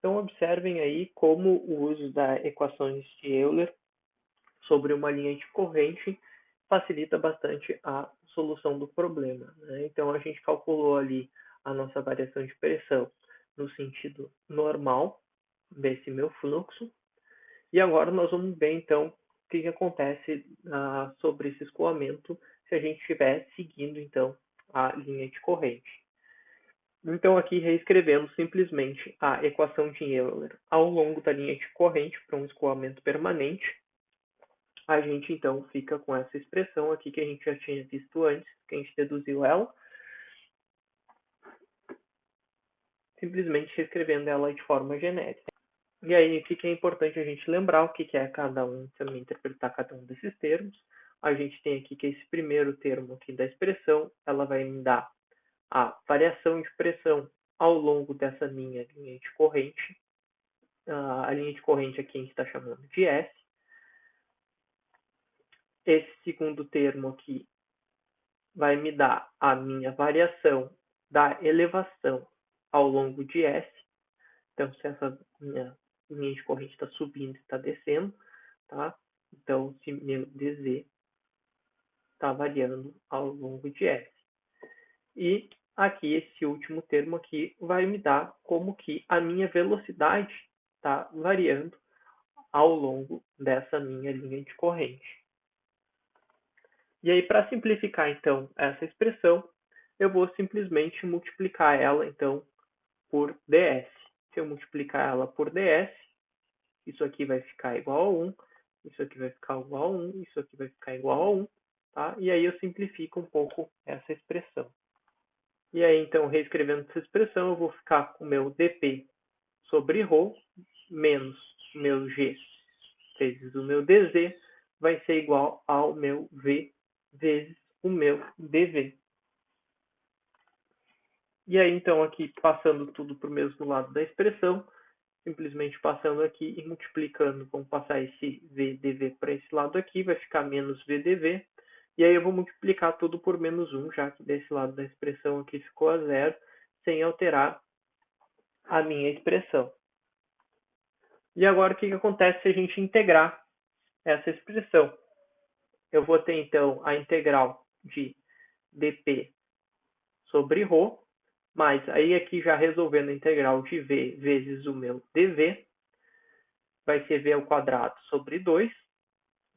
Então, observem aí como o uso da equações de Euler sobre uma linha de corrente facilita bastante a solução do problema, né? Então, a gente calculou ali a nossa variação de pressão no sentido normal desse meu fluxo. E agora nós vamos ver, então, o que acontece sobre esse escoamento se a gente estiver seguindo, então, a linha de corrente. Então, aqui reescrevendo simplesmente a equação de Euler ao longo da linha de corrente para um escoamento permanente, a gente então fica com essa expressão aqui que a gente já tinha visto antes, que a gente deduziu ela, simplesmente reescrevendo ela de forma genérica. E aí, o que é importante a gente lembrar, o que é cada um, também interpretar cada um desses termos. A gente tem aqui que esse primeiro termo aqui da expressão, ela vai me dar a variação de pressão ao longo dessa minha linha de corrente. A linha de corrente aqui a gente está chamando de S. Esse segundo termo aqui vai me dar a minha variação da elevação ao longo de S. Então, se essa minha linha de corrente está subindo e está descendo, tá? Então, se meu dz está variando ao longo de S. E aqui, esse último termo aqui vai me dar como que a minha velocidade está variando ao longo dessa minha linha de corrente. E aí, para simplificar, então, essa expressão, eu vou simplesmente multiplicar ela, então, por ds. Se eu multiplicar ela por ds, isso aqui vai ficar igual a 1, isso aqui vai ficar igual a 1, isso aqui vai ficar igual a 1, tá? E aí eu simplifico um pouco essa expressão. E aí, então, reescrevendo essa expressão, eu vou ficar com o meu dp sobre ρ menos o meu g vezes o meu dz vai ser igual ao meu v vezes o meu dv. E aí, então, aqui, passando tudo para o mesmo lado da expressão, simplesmente passando aqui e multiplicando, vamos passar esse vdv para esse lado aqui, vai ficar menos vdv, e aí eu vou multiplicar tudo por menos 1, já que desse lado da expressão aqui ficou a zero, sem alterar a minha expressão. E agora o que acontece se a gente integrar essa expressão? Eu vou ter então a integral de dp sobre ρ, mas aí aqui já resolvendo a integral de v vezes o meu dv, vai ser v ao quadrado sobre 2,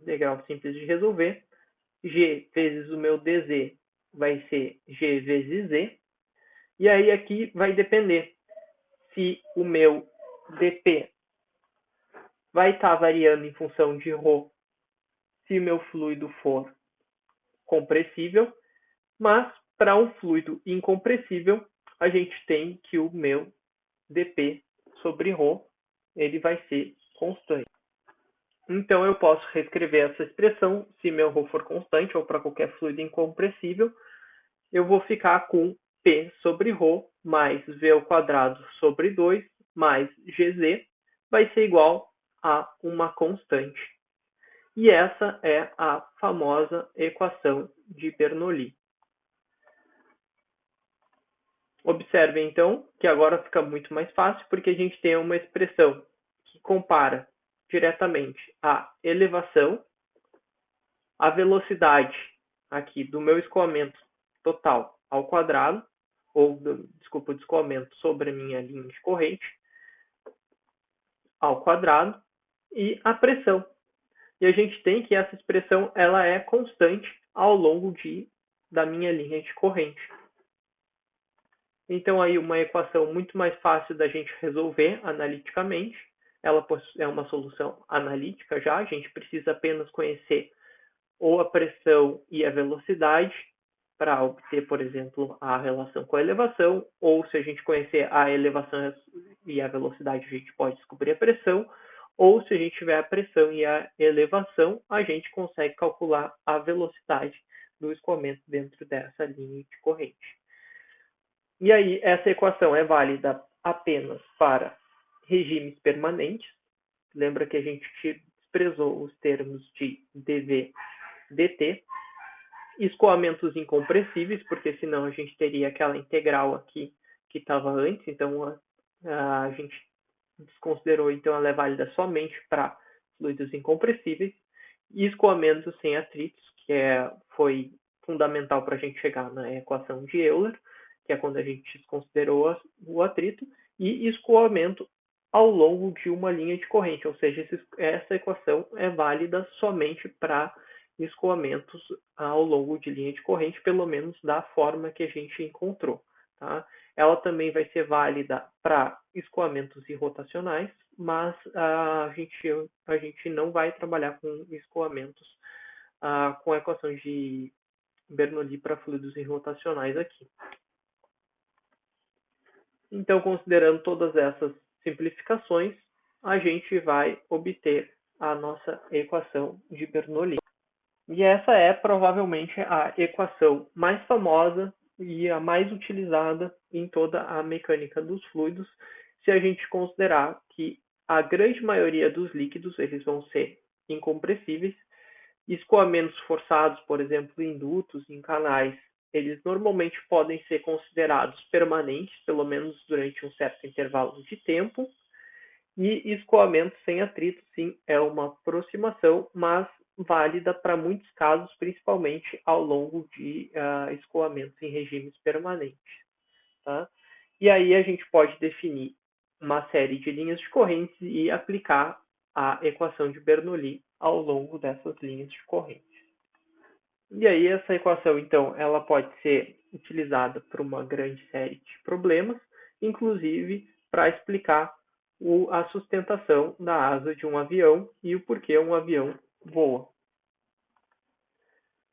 integral simples de resolver, g vezes o meu dz vai ser g vezes z, e aí aqui vai depender se o meu dp vai estar variando em função de ρ se o meu fluido for compressível, mas para um fluido incompressível, a gente tem que o meu dp sobre ρ ele vai ser constante. Então, eu posso reescrever essa expressão, se meu ρ for constante, ou para qualquer fluido incompressível, eu vou ficar com P sobre ρ mais V ao quadrado sobre 2 mais GZ vai ser igual a uma constante. E essa é a famosa equação de Bernoulli. Observem, então, que agora fica muito mais fácil, porque a gente tem uma expressão que compara diretamente a elevação, a velocidade aqui do meu escoamento total ao quadrado, ou, desculpa, o escoamento sobre a minha linha de corrente, ao quadrado, e a pressão. E a gente tem que essa expressão ela é constante ao longo da minha linha de corrente. Então, aí uma equação muito mais fácil da gente resolver analiticamente. Ela é uma solução analítica já, a gente precisa apenas conhecer ou a pressão e a velocidade para obter, por exemplo, a relação com a elevação, ou se a gente conhecer a elevação e a velocidade, a gente pode descobrir a pressão, ou se a gente tiver a pressão e a elevação, a gente consegue calcular a velocidade do escoamento dentro dessa linha de corrente. E aí, essa equação é válida apenas para regimes permanentes. Lembra que a gente desprezou os termos de dv, dt, escoamentos incompressíveis, porque senão a gente teria aquela integral aqui que estava antes, então a gente desconsiderou, então ela é válida somente para fluidos incompressíveis, e escoamento sem atritos, que foi fundamental para a gente chegar na equação de Euler, que é quando a gente desconsiderou o atrito, e escoamento ao longo de uma linha de corrente, ou seja, essa equação é válida somente para escoamentos ao longo de linha de corrente, pelo menos da forma que a gente encontrou. Tá? Ela também vai ser válida para escoamentos irrotacionais, mas a gente não vai trabalhar com escoamentos com a equação de Bernoulli para fluidos irrotacionais aqui. Então, considerando todas essas simplificações, a gente vai obter a nossa equação de Bernoulli. E essa é provavelmente a equação mais famosa e a mais utilizada em toda a mecânica dos fluidos, se a gente considerar que a grande maioria dos líquidos eles vão ser incompressíveis. Escoamentos forçados, por exemplo, em dutos, em canais, eles normalmente podem ser considerados permanentes, pelo menos durante um certo intervalo de tempo. E escoamento sem atrito, sim, é uma aproximação, mas válida para muitos casos, principalmente ao longo de escoamentos em regimes permanentes. Tá? E aí a gente pode definir uma série de linhas de correntes e aplicar a equação de Bernoulli ao longo dessas linhas de corrente. E aí essa equação, então, ela pode ser utilizada para uma grande série de problemas, inclusive para explicar a sustentação da asa de um avião e o porquê um avião voa.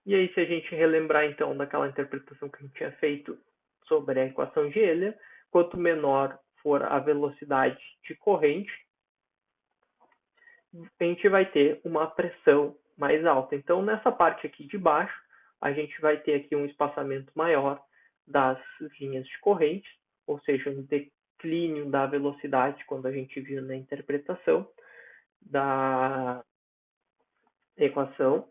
E aí, se a gente relembrar, então, daquela interpretação que a gente tinha feito sobre a equação de Euler, quanto menor for a velocidade de corrente, a gente vai ter uma pressão mais alta. Então, nessa parte aqui de baixo, a gente vai ter aqui um espaçamento maior das linhas de corrente, ou seja, um declínio da velocidade, quando a gente viu na interpretação da equação.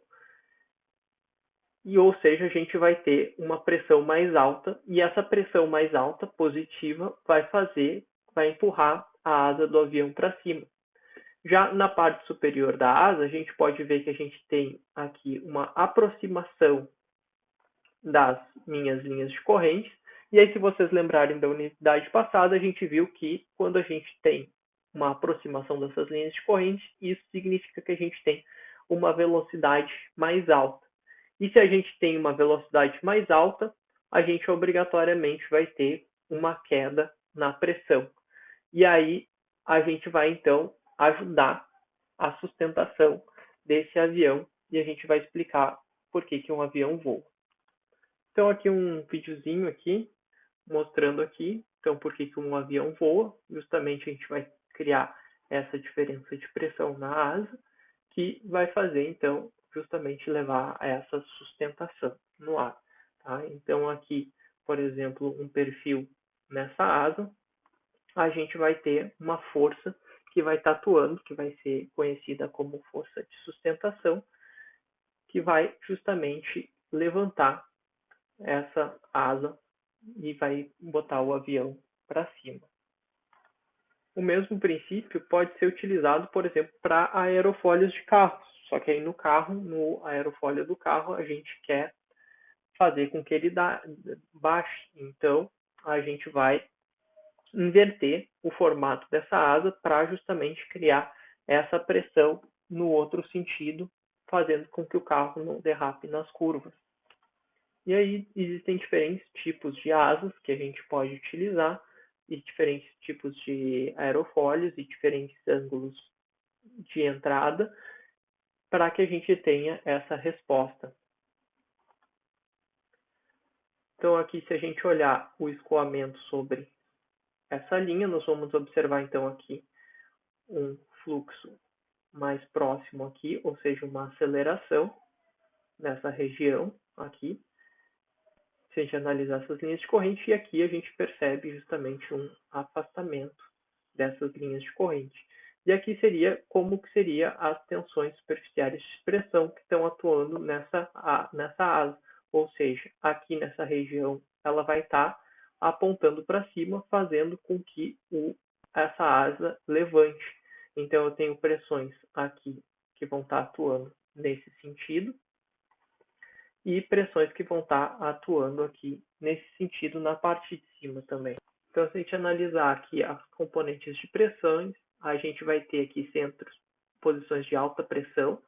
E, ou seja, a gente vai ter uma pressão mais alta, e essa pressão mais alta, positiva, vai empurrar a asa do avião para cima. Já na parte superior da asa, a gente pode ver que a gente tem aqui uma aproximação das minhas linhas de corrente. E aí, se vocês lembrarem da unidade passada, a gente viu que quando a gente tem uma aproximação dessas linhas de corrente, isso significa que a gente tem uma velocidade mais alta. E se a gente tem uma velocidade mais alta, a gente obrigatoriamente vai ter uma queda na pressão. E aí a gente vai então ajudar a sustentação desse avião e a gente vai explicar por que um avião voa. Então aqui um videozinho aqui mostrando aqui então por que um avião voa. Justamente a gente vai criar essa diferença de pressão na asa que vai fazer então justamente levar a essa sustentação no ar. Tá? Então aqui, por exemplo, um perfil nessa asa, a gente vai ter uma força que vai estar atuando, que vai ser conhecida como força de sustentação, que vai justamente levantar essa asa e vai botar o avião para cima. O mesmo princípio pode ser utilizado, por exemplo, para aerofólios de carros. Só que aí no aerofólio do carro, a gente quer fazer com que ele baixe. Então, a gente vai inverter o formato dessa asa para justamente criar essa pressão no outro sentido, fazendo com que o carro não derrape nas curvas. E aí existem diferentes tipos de asas que a gente pode utilizar e diferentes tipos de aerofólios e diferentes ângulos de entrada para que a gente tenha essa resposta. Então aqui, se a gente olhar o escoamento sobre essa linha, nós vamos observar então aqui um fluxo mais próximo aqui, ou seja, uma aceleração nessa região aqui. Se a gente analisar essas linhas de corrente, e aqui a gente percebe justamente um afastamento dessas linhas de corrente. E aqui seria como que seria as tensões superficiais de pressão que estão atuando nessa asa. Ou seja, aqui nessa região ela vai estar apontando para cima, fazendo com que essa asa levante. Então, eu tenho pressões aqui que vão estar atuando nesse sentido e pressões que vão estar atuando aqui nesse sentido na parte de cima também. Então, se a gente analisar aqui as componentes de pressões, a gente vai ter aqui centros, posições de alta pressão,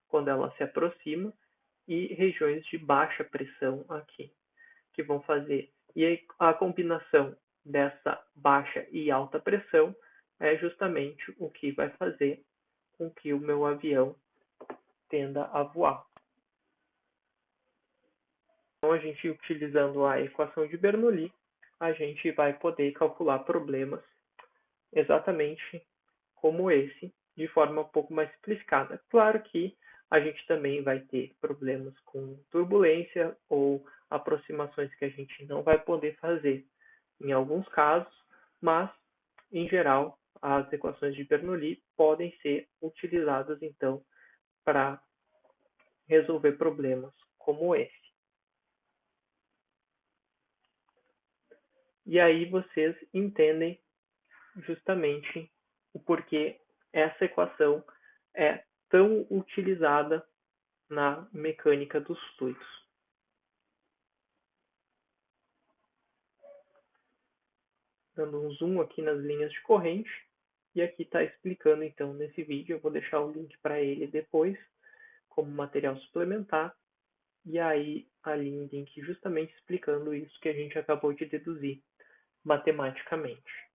quando ela se aproxima, e regiões de baixa pressão aqui, que vão fazer. E a combinação dessa baixa e alta pressão é justamente o que vai fazer com que o meu avião tenda a voar. Então, a gente utilizando a equação de Bernoulli, a gente vai poder calcular problemas exatamente como esse, de forma um pouco mais simplificada. Claro que a gente também vai ter problemas com turbulência ou aproximações que a gente não vai poder fazer em alguns casos, mas, em geral, as equações de Bernoulli podem ser utilizadas, então, para resolver problemas como esse. E aí vocês entendem justamente o porquê essa equação é tão utilizada na mecânica dos fluidos. Dando um zoom aqui nas linhas de corrente, e aqui está explicando então nesse vídeo, eu vou deixar o link para ele depois, como material suplementar, e aí ali um link justamente explicando isso que a gente acabou de deduzir matematicamente.